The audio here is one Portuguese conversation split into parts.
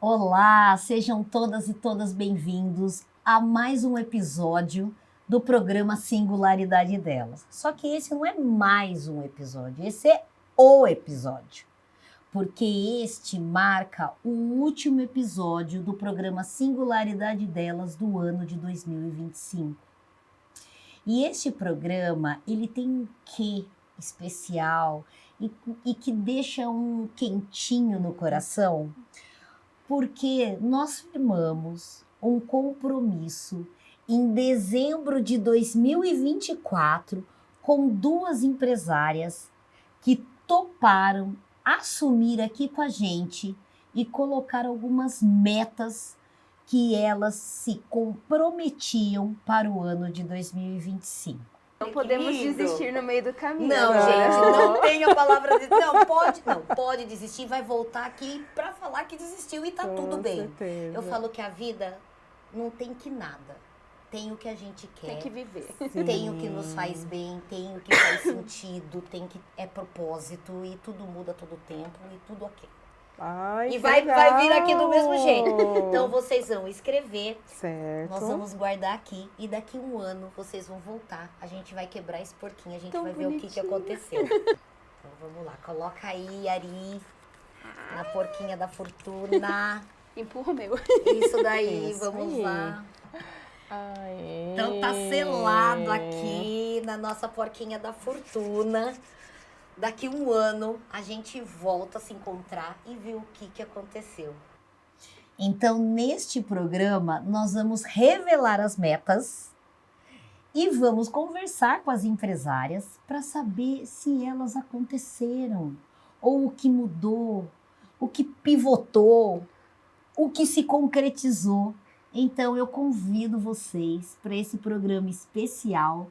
Olá, sejam todas e todas bem-vindos a mais um episódio do programa Singularidade Delas. Só que esse não é mais um episódio, esse é o episódio. Porque este marca o último episódio do programa Singularidade Delas do ano de 2025. E este programa, ele tem um quê especial e que deixa um quentinho no coração, porque nós firmamos um compromisso em dezembro de 2024 com duas empresárias que toparam assumir aqui com a gente e colocar algumas metas que elas se comprometiam para o ano de 2025. Não podemos desistir no meio do caminho. Não, gente, não tem a palavra de... Não, pode desistir, vai voltar aqui para falar que desistiu e tá tudo bem. Certeza. Eu falo que a vida não tem que nada. Tem o que a gente quer. Tem que viver. Tem o que nos faz bem, tem o que faz sentido, tem que é propósito e tudo muda todo tempo e tudo ok. Ai, E que vai vir aqui do mesmo legal. jeito. Então vocês vão escrever, Certo. nós vamos guardar aqui e daqui um ano vocês vão voltar. A gente vai quebrar esse porquinho, a gente Tão vai ver o que bonitinho. aconteceu. Então vamos lá, coloca aí, Ari, na porquinha da fortuna. Empurra o meu. Isso daí, Isso vamos aí. lá. Aê. Então tá selado aqui na nossa porquinha da fortuna. Daqui um ano a gente volta a se encontrar e ver o que aconteceu. Então, neste programa, nós vamos revelar as metas e vamos conversar com as empresárias para saber se elas aconteceram, ou o que mudou, o que pivotou, o que se concretizou. Então, eu convido vocês para esse programa especial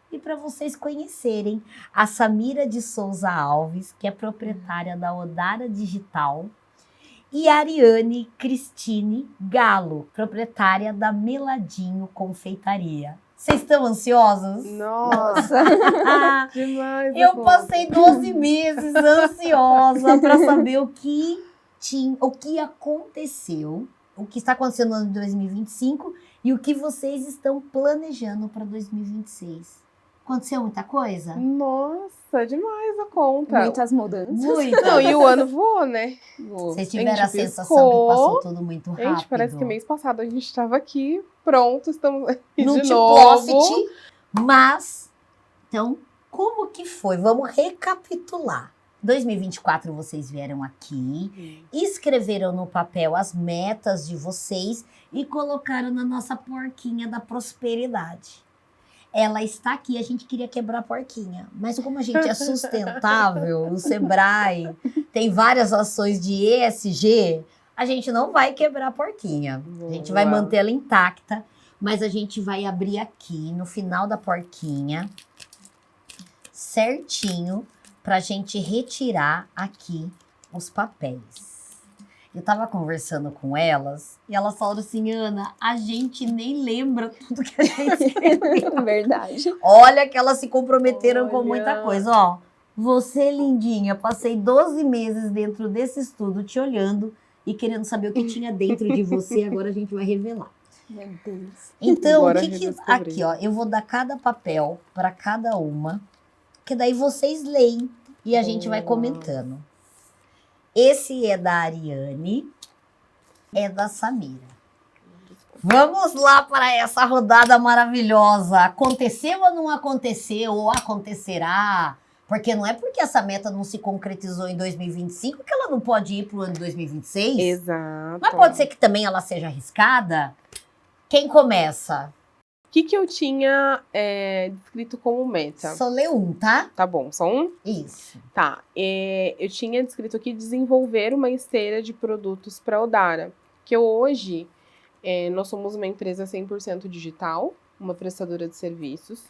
e para vocês conhecerem a Samira de Souza Alves, que é proprietária da Odara Digital, e a Ariane Cristine Galo, proprietária da Meladinho Confeitaria. Vocês estão ansiosos? Nossa, demais. Eu Afonso. passei 12 meses ansiosa para saber o que aconteceu, o que está acontecendo no ano de 2025 e o que vocês estão planejando para 2026. Aconteceu muita coisa? Nossa, demais a conta. Muitas mudanças. Muita. Não, e o ano voou, né? Vocês tiveram a gente sensação que piscou. passou tudo muito rápido? Gente, parece que mês passado a gente estava aqui, pronto, estamos aqui No de novo. Tiploft, mas, então, como que foi? Vamos recapitular. 2024 vocês vieram aqui, escreveram no papel as metas de vocês e colocaram na nossa porquinha da prosperidade. Ela está aqui, a gente queria quebrar a porquinha, mas como a gente é sustentável, o Sebrae tem várias ações de ESG, a gente não vai quebrar a porquinha. A gente vai Boa. manter ela intacta, mas a gente vai abrir aqui no final da porquinha, certinho, para a gente retirar aqui os papéis. Eu tava conversando com elas e elas falaram assim, Ana, a gente nem lembra tudo que a gente escreveu. Verdade. Olha que elas se comprometeram com Olha. muita coisa, ó. Você, lindinha, passei 12 meses dentro desse estudo te olhando e querendo saber o que tinha dentro de você, agora a gente vai revelar. Meu Deus. Então, Bora o que redescobrir. aqui, ó, eu vou dar cada papel para cada uma, que daí vocês leem e a gente vai Boa. comentando. Esse é da Ariane, é da Samira. Vamos lá para essa rodada maravilhosa. Aconteceu ou não aconteceu? Ou acontecerá? Porque não é porque essa meta não se concretizou em 2025 que ela não pode ir para o ano de 2026. Exato. Mas pode ser que também ela seja arriscada. Quem começa? O que eu tinha descrito como meta? Só lê um, tá? Tá bom, só um? Isso. Tá, eu tinha descrito aqui desenvolver uma esteira de produtos para Odara, que hoje nós somos uma empresa 100% digital, uma prestadora de serviços,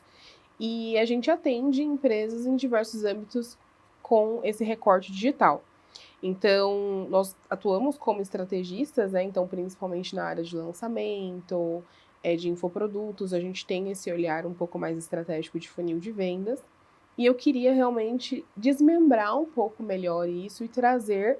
e a gente atende empresas em diversos âmbitos com esse recorte digital. Então, nós atuamos como estrategistas, né? Então, principalmente na área de lançamento, de infoprodutos, a gente tem esse olhar um pouco mais estratégico de funil de vendas. E eu queria realmente desmembrar um pouco melhor isso e trazer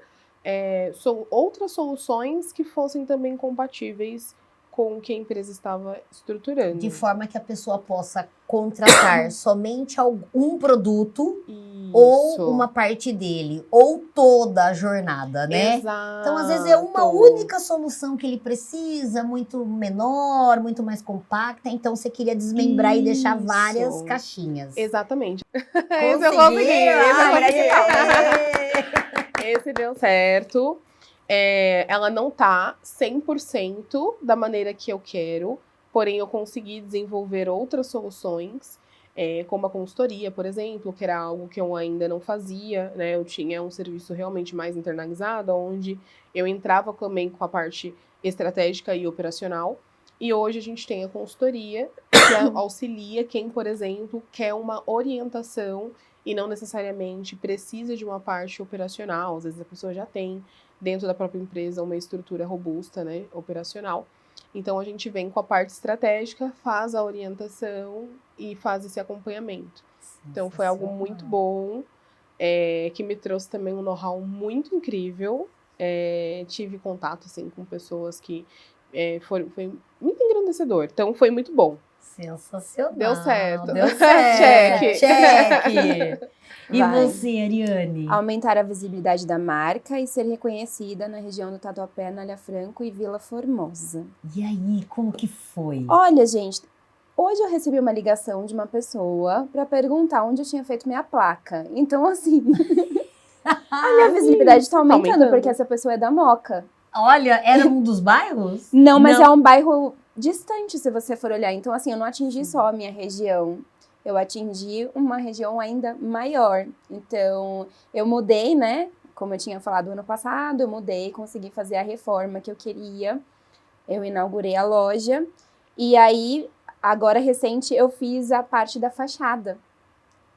outras soluções que fossem também compatíveis com o que a empresa estava estruturando. De forma que a pessoa possa contratar somente um produto Isso. ou uma parte dele, ou toda a jornada, né? Exato. Então, às vezes, é uma única solução que ele precisa, muito menor, muito mais compacta. Então, você queria desmembrar e deixar várias Isso. caixinhas. Exatamente. Conseguiu! Esse eu consegui. Ai! Esse deu certo. Ela não tá 100% da maneira que eu quero, porém eu consegui desenvolver outras soluções, como a consultoria, por exemplo, que era algo que eu ainda não fazia, né? Eu tinha um serviço realmente mais internalizado, onde eu entrava também com a parte estratégica e operacional. E hoje a gente tem a consultoria, que auxilia quem, por exemplo, quer uma orientação e não necessariamente precisa de uma parte operacional. Às vezes a pessoa já tem dentro da própria empresa uma estrutura robusta, né, operacional. Então a gente vem com a parte estratégica, faz a orientação e faz esse acompanhamento. Então foi algo muito bom, que me trouxe também um know-how muito incrível. Tive contato assim, com pessoas que foi muito engrandecedor. Então foi muito bom. Sensacional. Deu certo. Deu certo. Check. E Vai. você, Ariane? Aumentar a visibilidade da marca e ser reconhecida na região do Tatuapé, Anália Franco e Vila Formosa. E aí, como que foi? Olha, gente, hoje eu recebi uma ligação de uma pessoa para perguntar onde eu tinha feito minha placa. Então, assim, a minha visibilidade está aumentando, porque essa pessoa é da Moca. Olha, era um dos bairros? Não, mas é um bairro distante, se você for olhar. Então, assim, eu não atingi só a minha região. Eu atingi uma região ainda maior. Então, eu mudei, né? Como eu tinha falado ano passado, eu mudei, consegui fazer a reforma que eu queria. Eu inaugurei a loja. E aí, agora recente, eu fiz a parte da fachada,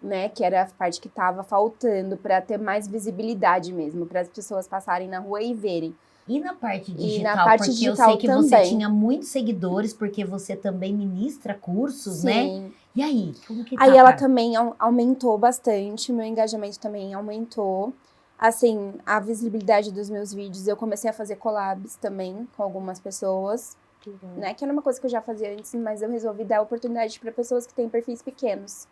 né? Que era a parte que estava faltando para ter mais visibilidade mesmo, para as pessoas passarem na rua e verem. E na parte digital? E na parte porque digital eu sei que também. você tinha muitos seguidores, porque você também ministra cursos, Sim. né? E aí, como que tá? Aí ela também aumentou bastante, meu engajamento também aumentou. Assim, a visibilidade dos meus vídeos, eu comecei a fazer collabs também com algumas pessoas, né? Que era uma coisa que eu já fazia antes, mas eu resolvi dar oportunidade para pessoas que têm perfis pequenos.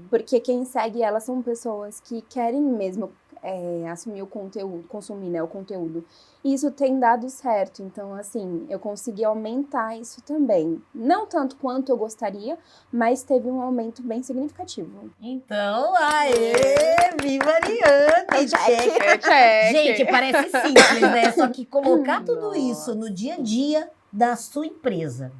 Porque quem segue elas são pessoas que querem mesmo assumir o conteúdo, consumir, né, o conteúdo. E isso tem dado certo. Então, assim, eu consegui aumentar isso também. Não tanto quanto eu gostaria, mas teve um aumento bem significativo. Então, aê! Viva Ariane! Check. Gente, parece simples, né? Só que colocar tudo isso no dia a dia da sua empresa.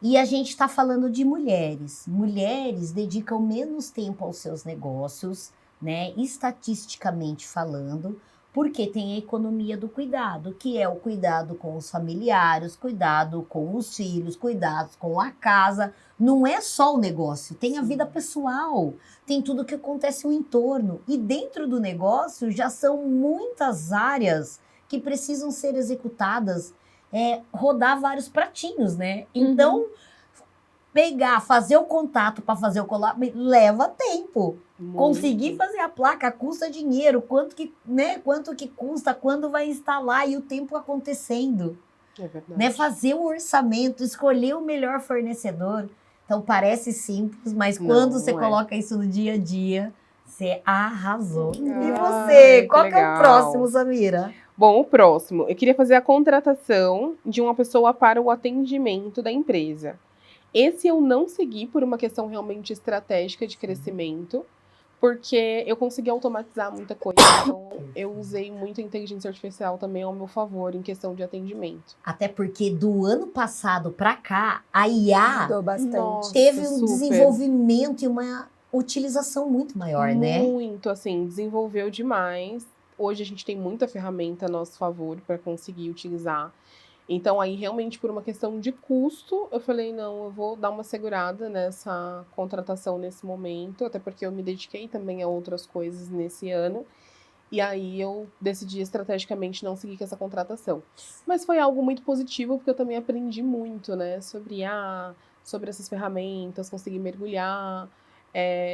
E a gente está falando de mulheres. Mulheres dedicam menos tempo aos seus negócios, né? Estatisticamente falando, porque tem a economia do cuidado, que é o cuidado com os familiares, cuidado com os filhos, cuidados com a casa. Não é só o negócio, tem a vida pessoal, tem tudo que acontece no entorno. E dentro do negócio já são muitas áreas que precisam ser executadas, rodar vários pratinhos, né? Então, fazer o contato para fazer o collab leva tempo. Muito. Conseguir fazer a placa custa dinheiro, quanto que custa, quando vai instalar e o tempo acontecendo. É verdade. Né? Fazer o orçamento, escolher o melhor fornecedor. Então parece simples, mas quando você coloca isso no dia a dia, você arrasou. E você? Qual que é o próximo, Samira? Bom, o próximo. Eu queria fazer a contratação de uma pessoa para o atendimento da empresa. Esse eu não segui por uma questão realmente estratégica de crescimento, porque eu consegui automatizar muita coisa. Então, eu usei muito a inteligência artificial também ao meu favor em questão de atendimento. Até porque do ano passado para cá, a IA Mudou bastante. teve um desenvolvimento e uma utilização muito maior, né? Muito, assim, desenvolveu demais. Hoje a gente tem muita ferramenta a nosso favor para conseguir utilizar. Então, aí, realmente, por uma questão de custo, eu falei, não, eu vou dar uma segurada nessa contratação nesse momento, até porque eu me dediquei também a outras coisas nesse ano. E aí, eu decidi estrategicamente não seguir com essa contratação. Mas foi algo muito positivo, porque eu também aprendi muito, né, sobre essas ferramentas, consegui mergulhar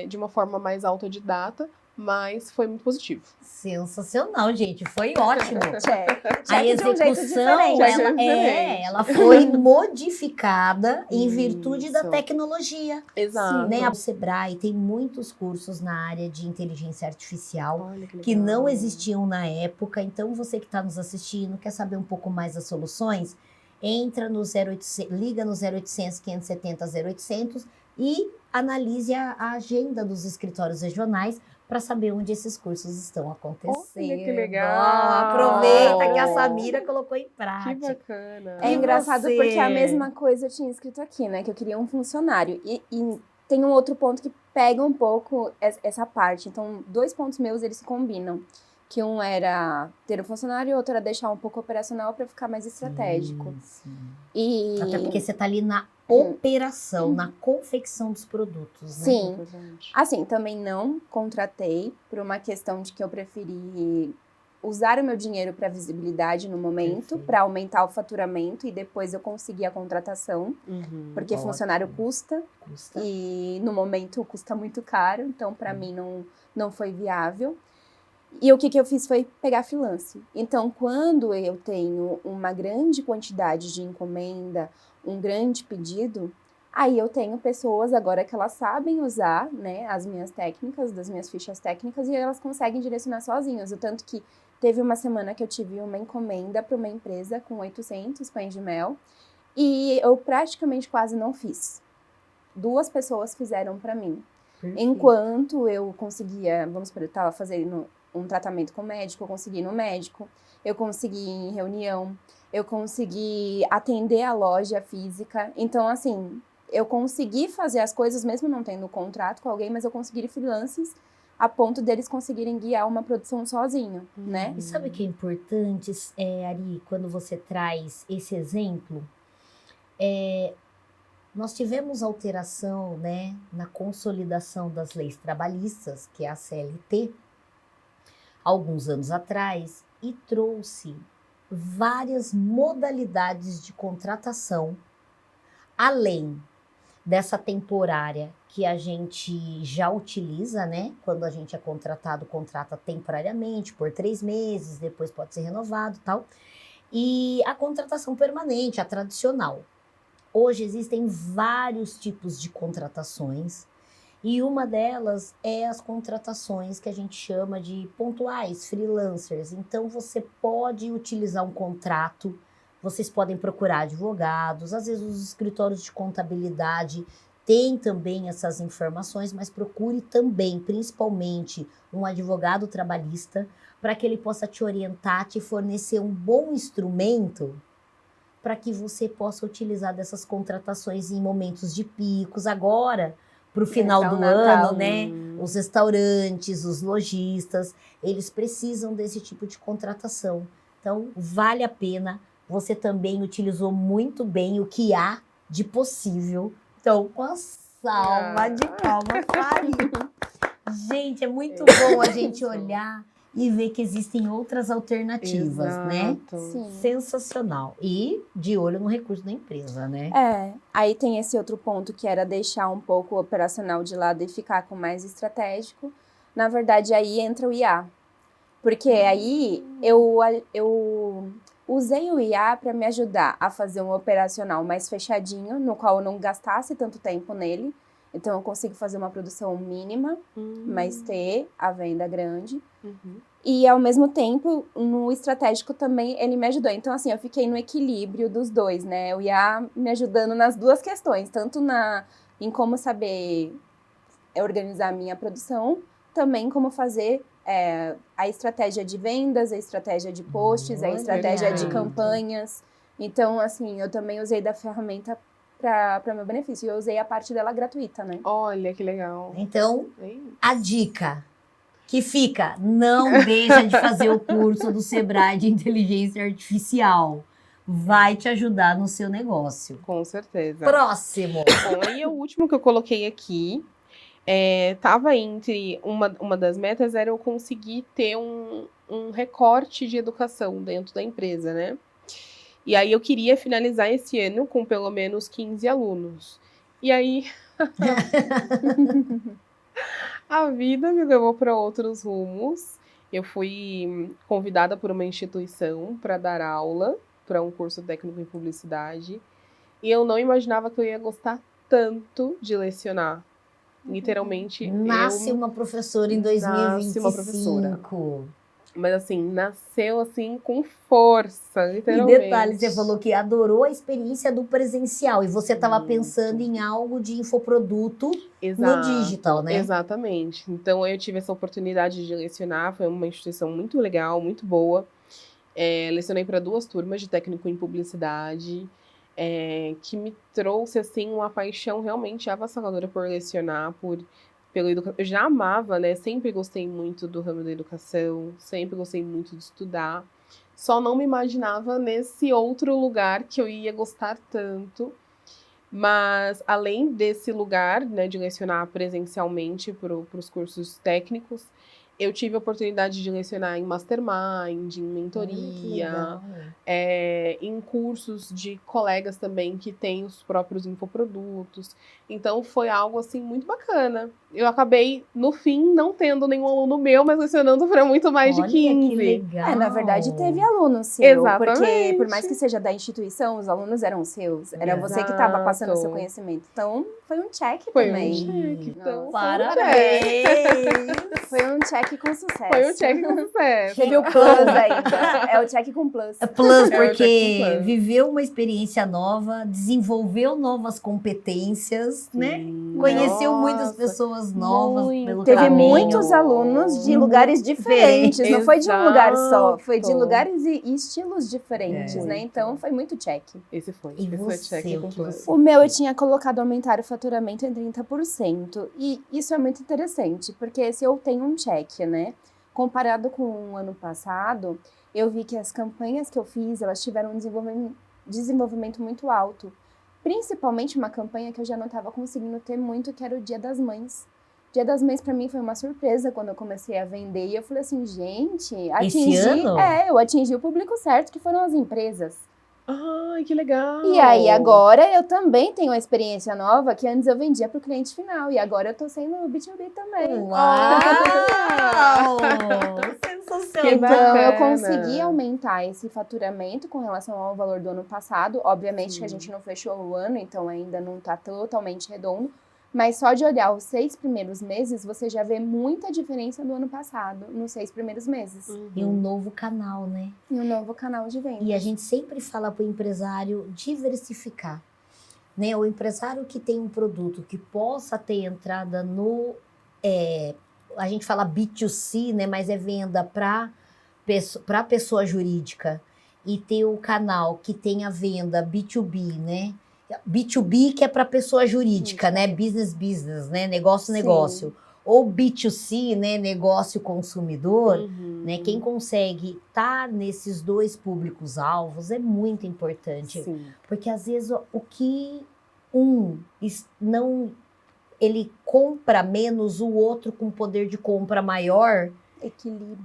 de uma forma mais autodidata, mas foi muito positivo. Sensacional, gente. Foi ótimo. Check. A Check de um jeito execução, diferente. ela foi modificada em virtude da Isso. tecnologia. Exato. Né? O Sebrae tem muitos cursos na área de inteligência artificial Olha que que legal. não existiam na época. Então, você que está nos assistindo, quer saber um pouco mais das soluções, entra no 0800, liga no 0800 570 0800 e analise a agenda dos escritórios regionais para saber onde esses cursos estão acontecendo. Olha que legal! Ó, aproveita que a Samira colocou em Que prática. bacana. É E engraçado você? porque a mesma coisa eu tinha escrito aqui, né? Que eu queria um funcionário. E tem um outro ponto que pega um pouco essa parte. Então, 2 pontos meus, eles se combinam. Que um era ter um funcionário e o outro era deixar um pouco operacional para ficar mais estratégico. Sim. E Até porque você está ali na operação, na confecção dos produtos, né? sim. Importante. Assim, também não contratei por uma questão de que eu preferi usar o meu dinheiro para visibilidade no momento, Perfeito. para aumentar o faturamento e depois eu conseguir a contratação, Uhum. porque Ótimo. funcionário custa Custa. e no momento custa muito caro, então para mim não foi viável. E o que eu fiz foi pegar freelance. Então, quando eu tenho uma grande quantidade de encomenda, um grande pedido, aí eu tenho pessoas agora que elas sabem usar, né, as minhas técnicas, das minhas fichas técnicas, e elas conseguem direcionar sozinhas. O tanto que teve uma semana que eu tive uma encomenda para uma empresa com 800 pães de mel, e eu praticamente quase não fiz. 2 pessoas fizeram para mim. Perfeito. Enquanto eu conseguia, vamos supor, eu estava fazendo um tratamento com o médico, eu consegui ir no médico, eu consegui ir em reunião, eu consegui atender a loja física. Então, assim, eu consegui fazer as coisas, mesmo não tendo contrato com alguém, mas eu consegui ir freelances a ponto deles conseguirem guiar uma produção sozinho, né? E sabe o que é importante, Ari, quando você traz esse exemplo? Nós tivemos alteração, né, na consolidação das leis trabalhistas, que é a CLT, alguns anos atrás, e trouxe várias modalidades de contratação, além dessa temporária que a gente já utiliza, né? Quando a gente é contratado, contrata temporariamente, por 3 meses, depois pode ser renovado e tal. E a contratação permanente, a tradicional. Hoje existem vários tipos de contratações e uma delas é as contratações que a gente chama de pontuais, freelancers. Então você pode utilizar um contrato, vocês podem procurar advogados, às vezes os escritórios de contabilidade têm também essas informações, mas procure também, principalmente, um advogado trabalhista para que ele possa te orientar, te fornecer um bom instrumento para que você possa utilizar dessas contratações em momentos de picos. Agora, para o final do Natal, ano, né? Os restaurantes, os lojistas, eles precisam desse tipo de contratação. Então, vale a pena. Você também utilizou muito bem o que há de possível. Então, com a salva de palmas, Ari. Gente, é muito bom a gente olhar e ver que existem outras alternativas, né? Sim. Sensacional. E de olho no recurso da empresa, né? Aí tem esse outro ponto que era deixar um pouco o operacional de lado e ficar com mais estratégico. Na verdade, aí entra o IA. Porque aí eu usei o IA para me ajudar a fazer um operacional mais fechadinho, no qual eu não gastasse tanto tempo nele. Então, eu consigo fazer uma produção mínima, mas ter a venda grande. Uhum. E, ao mesmo tempo, no estratégico também, ele me ajudou. Então, assim, eu fiquei no equilíbrio dos dois, né? O IA me ajudando nas duas questões. Tanto em como saber organizar a minha produção, também como fazer a estratégia de vendas, a estratégia de posts, a Olha, estratégia de legal. campanhas. Então, assim, eu também usei da ferramenta para meu benefício. Eu usei a parte dela gratuita, né? Olha que legal. Então, É isso. a dica que fica, não deixa de fazer o curso do Sebrae de Inteligência Artificial. Vai te ajudar no seu negócio. Com certeza. Próximo. Bom, aí o último que eu coloquei aqui tava entre uma das metas era eu conseguir ter um recorte de educação dentro da empresa, né? E aí eu queria finalizar esse ano com pelo menos 15 alunos. E aí A vida me levou para outros rumos. Eu fui convidada por uma instituição para dar aula para um curso técnico em publicidade. E eu não imaginava que eu ia gostar tanto de lecionar. Literalmente, Nasce uma professora em Nasce uma professora. 2025. Mas assim, nasceu assim com força, E literalmente. detalhe, você falou que adorou a experiência do presencial e você estava Muito. pensando em algo de infoproduto no Exato. digital, né? Exatamente. Então eu tive essa oportunidade de lecionar, foi uma instituição muito legal, muito boa. Lecionei para 2 turmas de técnico em publicidade, que me trouxe assim uma paixão realmente avassaladora por lecionar, eu já amava, né? Sempre gostei muito do ramo da educação, sempre gostei muito de estudar. Só não me imaginava nesse outro lugar que eu ia gostar tanto. Mas, além desse lugar, né, de lecionar presencialmente para os cursos técnicos, eu tive a oportunidade de lecionar em mastermind, em Que mentoria, legal. em cursos de colegas também que têm os próprios infoprodutos. Então, foi algo, assim, muito bacana. Eu acabei, no fim, não tendo nenhum aluno meu, mas lecionando para muito mais Olha de 15. que legal. Na verdade, teve aluno seu. Porque, Exatamente. por mais que seja da instituição, os alunos eram seus. Era você que estava passando o seu conhecimento. Então, foi um check Foi também. um check, então. Parabéns! Foi um check com sucesso. Foi um check com sucesso. Teve o plus ainda. É o check com plus. Plus, É o porque check plus. viveu uma experiência nova, desenvolveu novas competências, né? Sim. Conheceu Nossa, muitas pessoas novas muito. pelo Teve caminho. muitos alunos de lugares diferentes. Não foi de um lugar só. Foi de Exato. lugares e estilos diferentes, É. né? Então, foi muito check. Esse foi. E Esse foi você, check o com que plus. você- O meu eu tinha colocado aumentar o faturamento em 30%. E isso é muito interessante, porque se eu tenho um check, né? Comparado com o ano passado, eu vi que as campanhas que eu fiz, elas tiveram um desenvolvimento muito alto. Principalmente uma campanha que eu já não estava conseguindo ter muito, que era o Dia das Mães. Dia das Mães para mim foi uma surpresa quando eu comecei a vender. E eu falei assim, gente, ano? eu atingi o público certo, que foram as empresas. Ai, que legal. E aí, agora eu também tenho uma experiência nova, que antes eu vendia para o cliente final. E agora eu tô sendo B2B também. Uau! Sensacional! Então, eu bacana. consegui aumentar esse faturamento com relação ao valor do ano passado. Obviamente Sim. que a gente não fechou o ano, então ainda não tá totalmente redondo. Mas só de olhar os 6 primeiros meses, você já vê muita diferença do ano passado, nos 6 primeiros meses. E um novo canal, né? E um novo canal de venda. E a gente sempre fala para o empresário diversificar. Né? O empresário que tem um produto que possa ter entrada no... a gente fala B2C, né? Mas é venda para pessoa jurídica. E ter o canal que tem a venda B2B, né? B2B que é para pessoa jurídica, né? Business, né? Negócio. Ou B2C, né? Negócio consumidor. Né? Quem consegue estar nesses 2 públicos-alvos é muito importante. Sim. Porque às vezes o que ele compra menos, o outro com poder de compra maior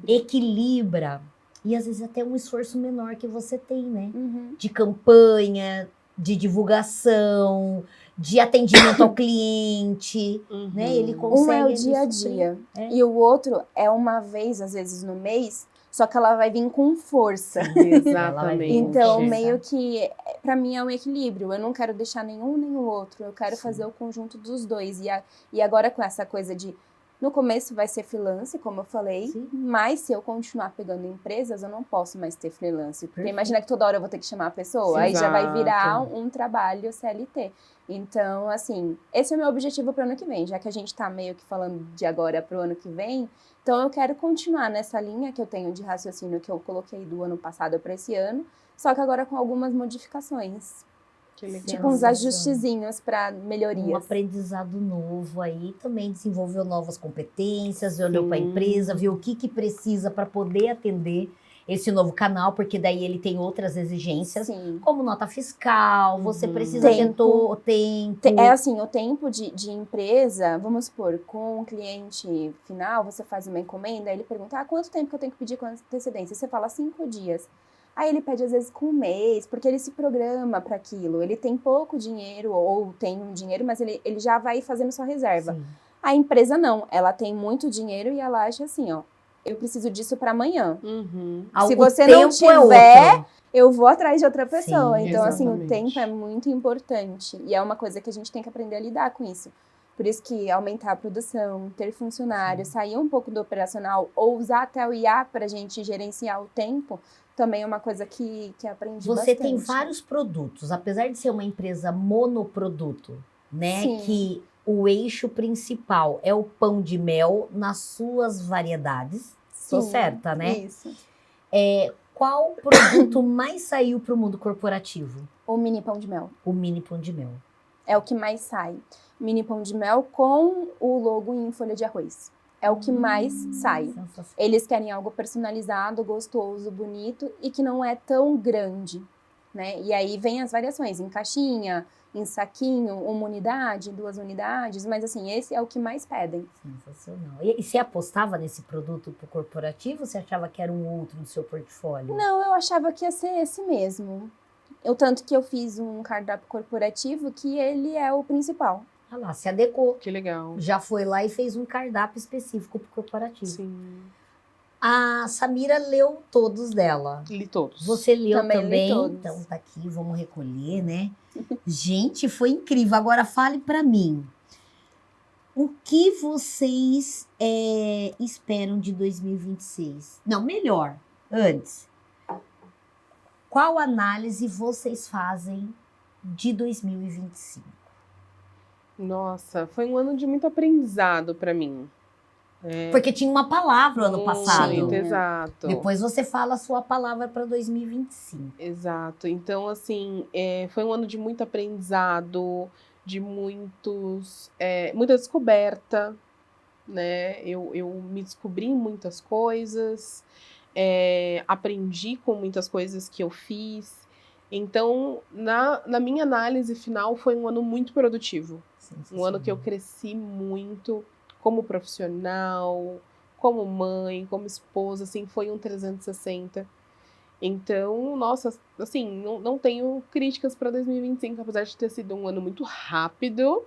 equilibra. E às vezes até um esforço menor que você tem, né? De campanha, de divulgação, de atendimento ao cliente, né? Ele consegue... Um é o ali dia a suprir. dia. E o outro é uma vez, às vezes, no mês, só que ela vai vir com força. Exatamente. Então, meio que, pra mim, é um equilíbrio. Eu não quero deixar nenhum nem o outro. Eu quero fazer o conjunto dos dois. E agora com essa coisa de... No começo vai ser freelance, como eu falei. Sim. Mas se eu continuar pegando empresas, eu não posso mais ter freelance. Porque Perfeito. imagina que toda hora eu vou ter que chamar a pessoa. Sim. Aí já vai Exato. virar um trabalho CLT. Então, assim, esse é o meu objetivo para o ano que vem. Já que a gente tá meio que falando de agora pro ano que vem, então eu quero continuar nessa linha que eu tenho de raciocínio que eu coloquei do ano passado para esse ano, só que agora com algumas modificações. Que legal. Tipo uns ajustezinhos para melhorias. Um aprendizado novo aí, também desenvolveu novas competências, olhou para a empresa, viu o que precisa para poder atender esse novo canal, porque daí ele tem outras exigências, Sim. como nota fiscal, você precisa ter Tempo. tempo. É assim, o tempo de empresa, vamos supor, com o cliente final, você faz uma encomenda, ele pergunta, quanto tempo que eu tenho que pedir com antecedência? Você fala 5 dias. Aí ele pede às vezes com um mês, porque ele se programa para aquilo. Ele tem pouco dinheiro, ou tem um dinheiro, mas ele já vai fazendo sua reserva. Sim. A empresa não, ela tem muito dinheiro e ela acha assim, ó, eu preciso disso para amanhã. Se você não tiver, eu vou atrás de outra pessoa. Sim, então, assim, o exatamente. tempo é muito importante. E é uma coisa que a gente tem que aprender a lidar com isso. Por isso que aumentar a produção, ter funcionário, sair um pouco do operacional, ou usar até o IA para a gente gerenciar o tempo, também é uma coisa que aprendi Você bastante. tem vários produtos, apesar de ser uma empresa monoproduto, né? Sim. Que o eixo principal é o pão de mel nas suas variedades. Tô Sim, certa, né? Isso. Qual produto mais saiu para o mundo corporativo? O mini pão de mel. O mini pão de mel. É o que mais sai. Mini pão de mel com o logo em folha de arroz. É o que mais sai. Sensacional. Eles querem algo personalizado, gostoso, bonito e que não é tão grande, né? E aí vem as variações em caixinha, em saquinho, 1 unidade, 2 unidades, mas assim, esse é o que mais pedem. Sensacional. E você apostava nesse produto pro corporativo ou você achava que era um outro do seu portfólio? Não, eu achava que ia ser esse mesmo. O tanto que eu fiz um cardápio corporativo que ele é o principal. Ah lá, se adequou. Que legal. Já foi lá e fez um cardápio específico pro corporativo. Sim. A Samira leu todos dela. Li todos. Você leu Também também? li todos. Então tá aqui, vamos recolher, né? Gente, foi incrível. Agora fale pra mim. O que vocês esperam de 2026? Não, melhor, antes. Qual análise vocês fazem de 2025? Nossa, foi um ano de muito aprendizado para mim. Porque tinha uma palavra ano passado. Muito, exato. Depois você fala a sua palavra para 2025. Exato. Então, assim, foi um ano de muito aprendizado, de muita descoberta, né? Eu me descobri em muitas coisas, aprendi com muitas coisas que eu fiz. Então, na minha análise final, foi um ano muito produtivo. Um ano que eu cresci muito como profissional, como mãe, como esposa, assim, foi um 360. Então, nossa, assim, não tenho críticas para 2025, apesar de ter sido um ano muito rápido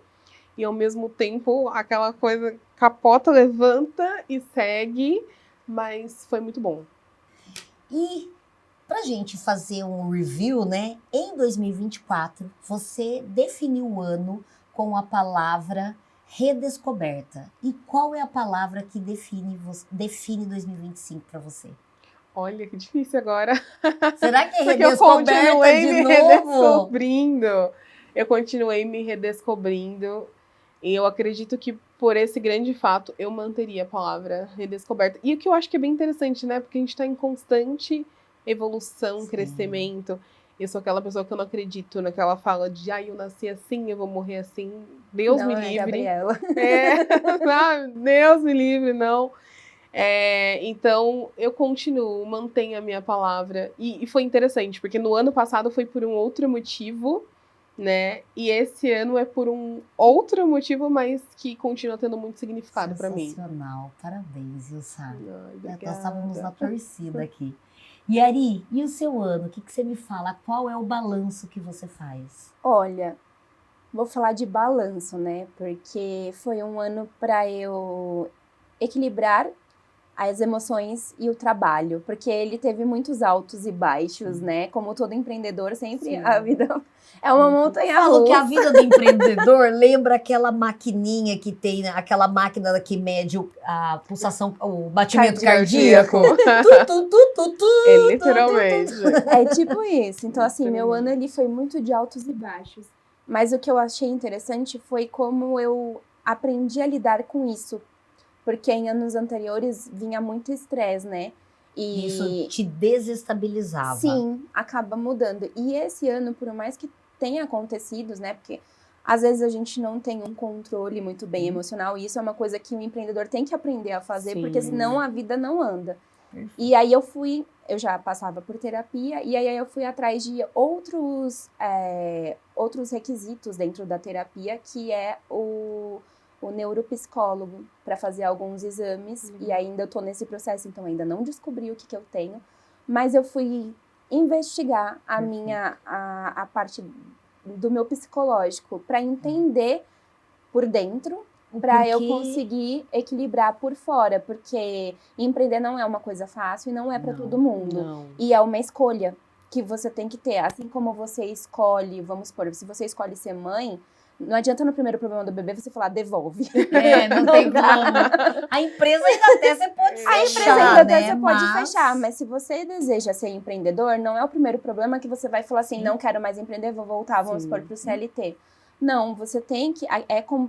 e ao mesmo tempo aquela coisa capota, levanta e segue, mas foi muito bom. E pra gente fazer um review, né? Em 2024, você definiu o ano com a palavra redescoberta. E qual é a palavra que define 2025 para você? Olha, que difícil agora. Será que é Porque eu redescoberta continuei de me novo? redescobrindo. Eu continuei me redescobrindo. E eu acredito que por esse grande fato, eu manteria a palavra redescoberta. E o que eu acho que é bem interessante, né? Porque a gente está em constante evolução, Sim. crescimento. Eu sou aquela pessoa que eu não acredito naquela fala de eu nasci assim, eu vou morrer assim. Deus Não, me é livre. Gabriela. Deus me livre, não. Então, eu continuo, mantenho a minha palavra. E foi interessante, porque no ano passado foi por um outro motivo, né? E esse ano é por um outro motivo, mas que continua tendo muito significado para mim. Sensacional. Parabéns, Ilsa. Nós Obrigada. estávamos na torcida aqui. E Ari, e o seu ano? O que você me fala? Qual é o balanço que você faz? Olha, vou falar de balanço, né? Porque foi um ano para eu equilibrar as emoções e o trabalho, porque ele teve muitos altos e baixos, né? Como todo empreendedor, sempre Sim. a vida é uma montanha Falou russa. que a vida do empreendedor lembra aquela maquininha que tem, né? Aquela máquina que mede a pulsação, o batimento cardíaco. Literalmente. É tipo isso. Então, assim, meu ano ele foi muito de altos e baixos. Mas o que eu achei interessante foi como eu aprendi a lidar com isso. Porque em anos anteriores vinha muito estresse, né? E isso te desestabilizava. Sim, acaba mudando. E esse ano, por mais que tenha acontecido, né? Porque às vezes a gente não tem um controle muito bem emocional. E isso é uma coisa que o empreendedor tem que aprender a fazer, Sim. porque senão a vida não anda. Perfeito. E aí eu já passava por terapia, e aí eu fui atrás de outros requisitos dentro da terapia, que é o neuropsicólogo, para fazer alguns exames. E ainda eu tô nesse processo, então ainda não descobri o que eu tenho. Mas eu fui investigar a parte do meu psicológico, para entender por dentro Para eu Porque- conseguir equilibrar por fora, porque empreender não é uma coisa fácil e não é para Não, todo mundo. Não. E é uma escolha que você tem que ter. Assim como você escolhe, vamos supor, se você escolhe ser mãe, não adianta no primeiro problema do bebê você falar devolve. É, não tem dá. como. A empresa ainda até você pode fechar, A empresa ainda até né? você pode fechar, mas se você deseja ser empreendedor, não é o primeiro problema que você vai falar assim, Sim. não quero mais empreender, vou voltar, vamos Sim. supor, pro CLT. Não, você tem que,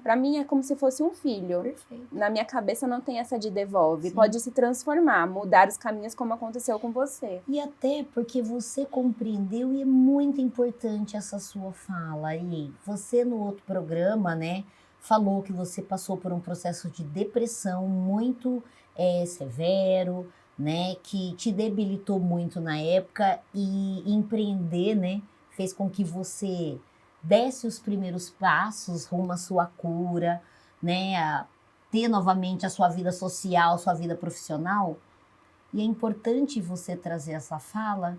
pra mim é como se fosse um filho. Perfeito. Na minha cabeça não tem essa de devolve, Sim. pode se transformar, mudar os caminhos como aconteceu com você. E até porque você compreendeu, e é muito importante essa sua fala. E você no outro programa, né, falou que você passou por um processo de depressão muito severo, né, que te debilitou muito na época, e empreender, né, fez com que você desse os primeiros passos rumo à sua cura, né, a ter novamente a sua vida social, sua vida profissional. E é importante você trazer essa fala,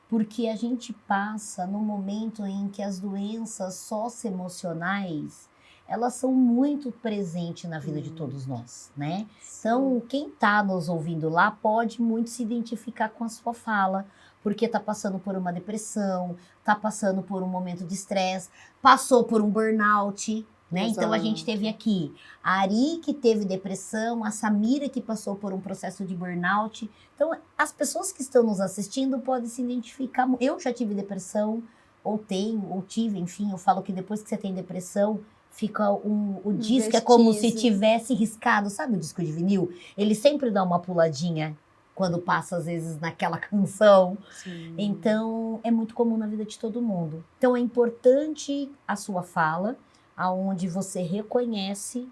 porque a gente passa no momento em que as doenças socioemocionais, elas são muito presentes na vida de todos nós, né? Então, quem está nos ouvindo lá pode muito se identificar com a sua fala, porque está passando por uma depressão, está passando por um momento de estresse, passou por um burnout, né? Então, a gente Exato. teve aqui a Ari, que teve depressão, a Samira, que passou por um processo de burnout. Então, as pessoas que estão nos assistindo podem se identificar. Eu já tive depressão, ou tenho, ou tive, enfim. Eu falo que depois que você tem depressão, fica o disco é como se vestígio. tivesse riscado. Sabe o disco de vinil? Ele sempre dá uma puladinha quando passa, às vezes, naquela canção. Sim. Então, é muito comum na vida de todo mundo. Então, é importante a sua fala, aonde você reconhece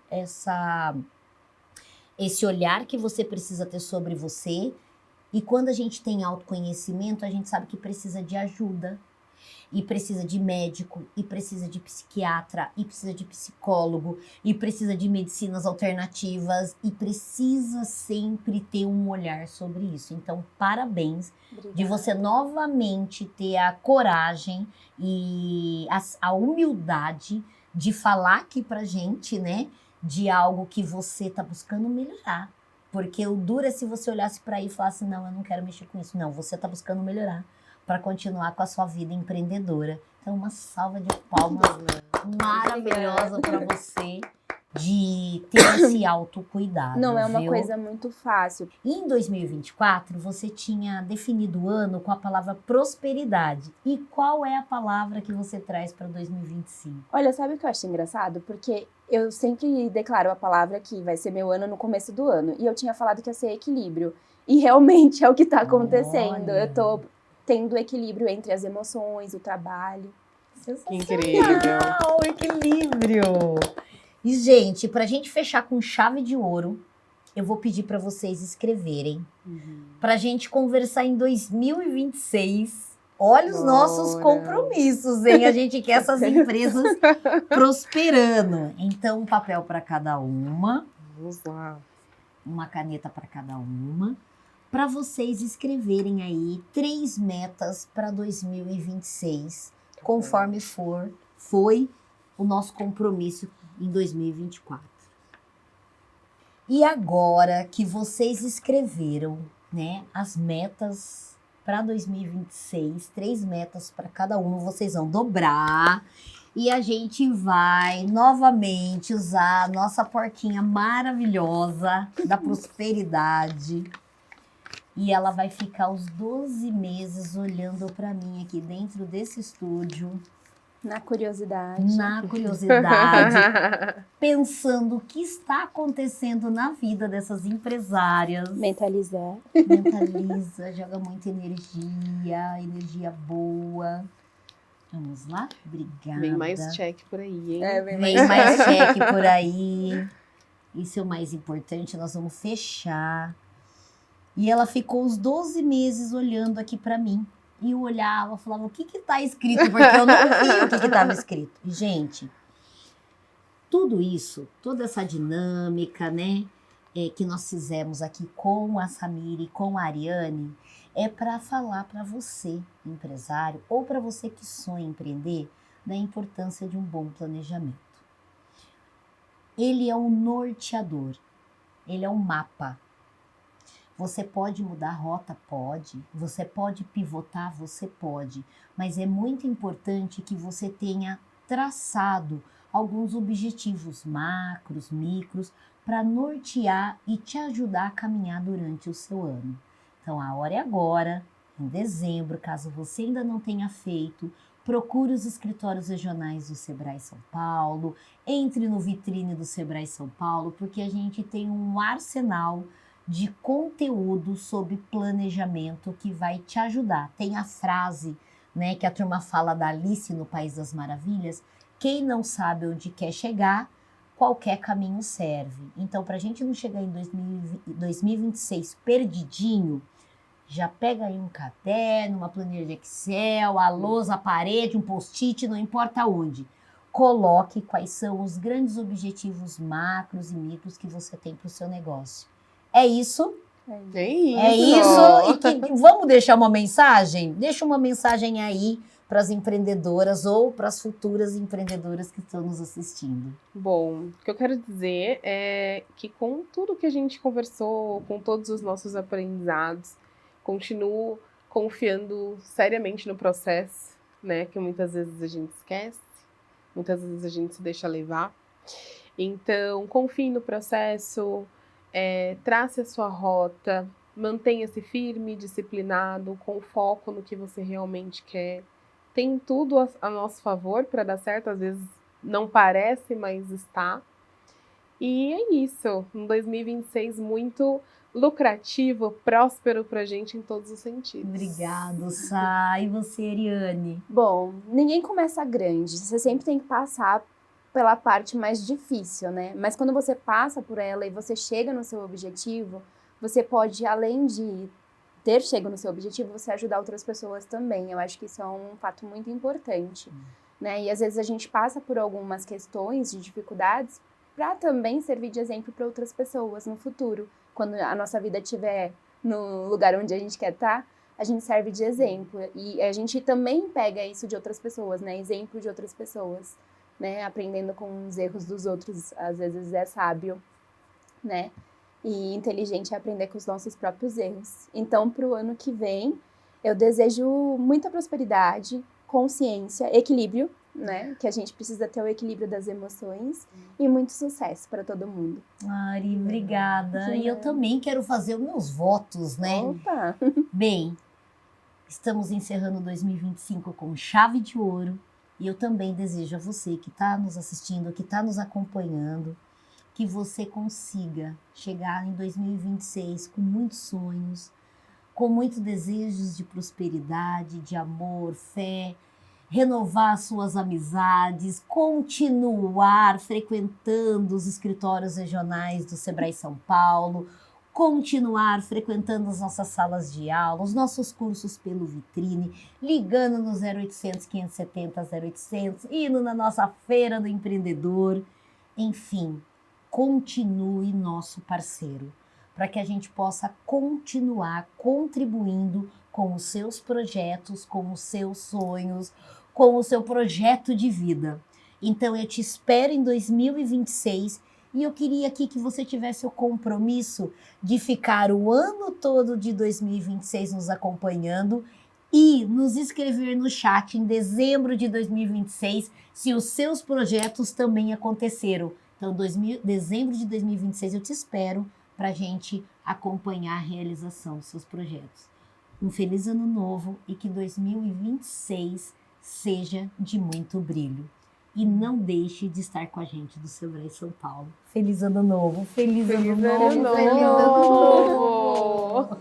esse olhar que você precisa ter sobre você. E quando a gente tem autoconhecimento, a gente sabe que precisa de ajuda, e precisa de médico, e precisa de psiquiatra, e precisa de psicólogo, e precisa de medicinas alternativas, e precisa sempre ter um olhar sobre isso. Então, parabéns Obrigada. de você novamente ter a coragem e a humildade de falar aqui pra gente, né, de algo que você tá buscando melhorar. Porque o duro é se você olhasse pra aí e falasse, não, eu não quero mexer com isso. Não, você tá buscando melhorar para continuar com a sua vida empreendedora. Então, uma salva de palmas maravilhosa para você de ter esse autocuidado. Não é uma viu? coisa muito fácil. E em 2024, você tinha definido o ano com a palavra prosperidade. E qual é a palavra que você traz para 2025? Olha, sabe o que eu acho engraçado? Porque eu sempre declaro a palavra que vai ser meu ano no começo do ano. E eu tinha falado que ia ser equilíbrio. E realmente é o que tá acontecendo. Olha. Eu tô tendo equilíbrio entre as emoções, o trabalho. Que incrível. O equilíbrio! E, gente, pra gente fechar com chave de ouro, eu vou pedir para vocês escreverem. Pra gente conversar em 2026. Olha os nossos Bora. compromissos, hein? A gente quer essas empresas prosperando. Então, um papel para cada uma, Vamos lá. uma caneta para cada uma, para vocês escreverem aí 3 metas para 2026, conforme foi o nosso compromisso em 2024. E agora que vocês escreveram, né, as metas para 2026, 3 metas para cada uma, vocês vão dobrar e a gente vai novamente usar a nossa porquinha maravilhosa da prosperidade. E ela vai ficar os 12 meses olhando para mim aqui dentro desse estúdio, Na curiosidade. na curiosidade, pensando o que está acontecendo na vida dessas empresárias. Mentalizar. Mentaliza, joga muita energia boa. Vamos lá? Obrigada. Vem mais check por aí, hein? Vem Vem mais cheque por aí. Isso é o mais importante, nós vamos fechar. E ela ficou os 12 meses olhando aqui pra mim. E eu olhava, falava, o que que tá escrito? Porque eu não vi o que que tava escrito. E, gente, tudo isso, toda essa dinâmica, né, que nós fizemos aqui com a Samira e com a Ariane, é para falar para você, empresário, ou para você que sonha em empreender, da importância de um bom planejamento. ele é um norteador, ele é um mapa. Você pode mudar a rota? Pode. Você pode pivotar? Você pode. Mas é muito importante que você tenha traçado alguns objetivos macros, micros, para nortear e te ajudar a caminhar durante o seu ano. Então, a hora é agora, em dezembro, caso você ainda não tenha feito, procure os escritórios regionais do Sebrae São Paulo, entre no vitrine do Sebrae São Paulo, porque a gente tem um arsenal de conteúdo sobre planejamento que vai te ajudar. Tem a frase, né, que a turma fala da Alice no País das Maravilhas: quem não sabe onde quer chegar, qualquer caminho serve. Então, para a gente não chegar em 2026 perdidinho, já pega aí um caderno, uma planilha de Excel, a lousa, a parede, um post-it, não importa onde. Coloque quais são os grandes objetivos macros e micros que você tem para o seu negócio. É isso? É isso. É isso. E vamos deixar uma mensagem? Deixa uma mensagem aí para as empreendedoras ou para as futuras empreendedoras que estão nos assistindo. Bom, o que eu quero dizer é que com tudo que a gente conversou, com todos os nossos aprendizados, continuo confiando seriamente no processo, né? Que muitas vezes a gente esquece, muitas vezes a gente se deixa levar. Então, confie no processo, trace a sua rota, mantenha-se firme, disciplinado, com foco no que você realmente quer. Tem tudo a nosso favor para dar certo, às vezes não parece, mas está. E é isso, um 2026 muito lucrativo, próspero pra gente em todos os sentidos. Obrigada, Sá. E você, Ariane? Bom, ninguém começa grande, você sempre tem que passar pela parte mais difícil, né? Mas quando você passa por ela e você chega no seu objetivo, você pode, além de ter chego no seu objetivo, você ajudar outras pessoas também. Eu acho que isso é um fato muito importante, né? E às vezes a gente passa por algumas questões de dificuldades para também servir de exemplo para outras pessoas no futuro. Quando a nossa vida estiver no lugar onde a gente quer estar, a gente serve de exemplo. E a gente também pega isso de outras pessoas, né? Exemplo de outras pessoas, né? Aprendendo com os erros dos outros, às vezes é sábio, né? E inteligente é aprender com os nossos próprios erros. Então, para o ano que vem, eu desejo muita prosperidade, consciência, equilíbrio, né? Que a gente precisa ter o equilíbrio das emoções e muito sucesso para todo mundo. Ari, obrigada. E eu também quero fazer os meus votos, né? Opa! Bem, estamos encerrando 2025 com chave de ouro. E eu também desejo a você que está nos assistindo, que está nos acompanhando, que você consiga chegar em 2026 com muitos sonhos, com muitos desejos de prosperidade, de amor, fé, renovar suas amizades, continuar frequentando os escritórios regionais do Sebrae São Paulo, continuar frequentando as nossas salas de aula, os nossos cursos pelo Vitrine, ligando no 0800 570 0800, indo na nossa feira do empreendedor, enfim, continue nosso parceiro, para que a gente possa continuar contribuindo com os seus projetos, com os seus sonhos, com o seu projeto de vida. Então eu te espero em 2026 e eu queria aqui que você tivesse o compromisso de ficar o ano todo de 2026 nos acompanhando e nos escrever no chat em dezembro de 2026 se os seus projetos também aconteceram. Então, dezembro de 2026 eu te espero para a gente acompanhar a realização dos seus projetos. Um feliz ano novo e que 2026 seja de muito brilho. E não deixe de estar com a gente do Sebrae São Paulo. Feliz ano novo! Feliz ano novo! Feliz ano novo!